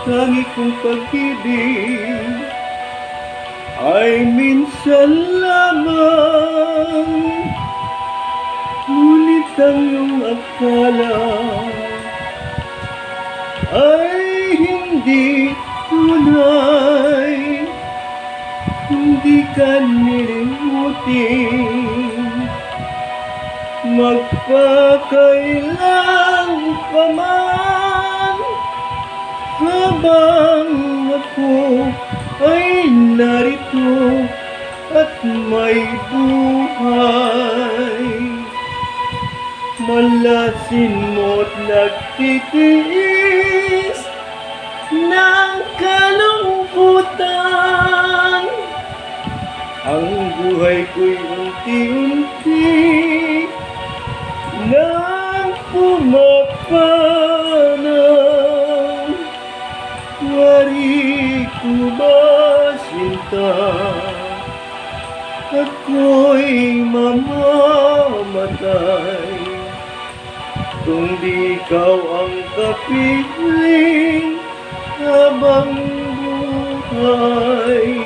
tangi kong pag-ibig ay minsan lamang, ngunit ang iyong akala ay hindi tunay. Hindi ka nilimutin, magpakailan pa man, habang ako ay narito at may buhay. Malasin mo't nagtitiis ng kalungkutan, ang buhay ko'y unti-unti nang pumapanaw. Wari ko ba sinta, ako'y mamamatay kung di ikaw ang kapiling habang buhay.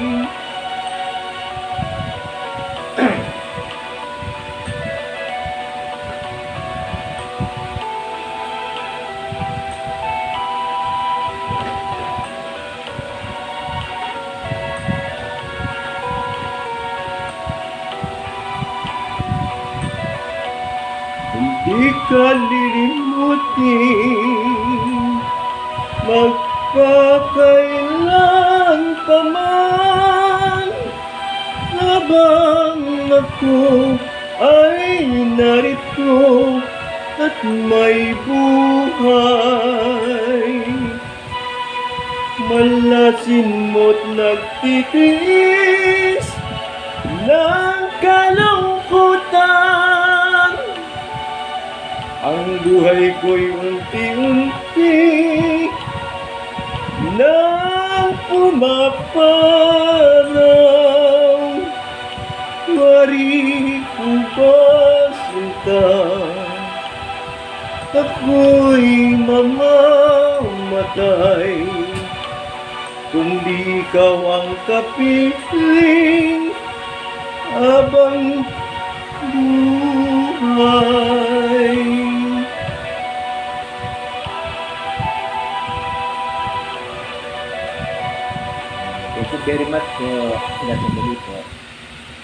Hindi ka lilimutin, magpakailan pa man, habang ako ay narito at may buhay. Malasin mo't nagtitiis ng kalungkutan, ang buhay ko'y unti-unti nang pumapanaw. Wari ko ba sinta, ako'y mamamatay kung di ikaw ang kapiling habang buhay. Thank you very much po. Sila sa po.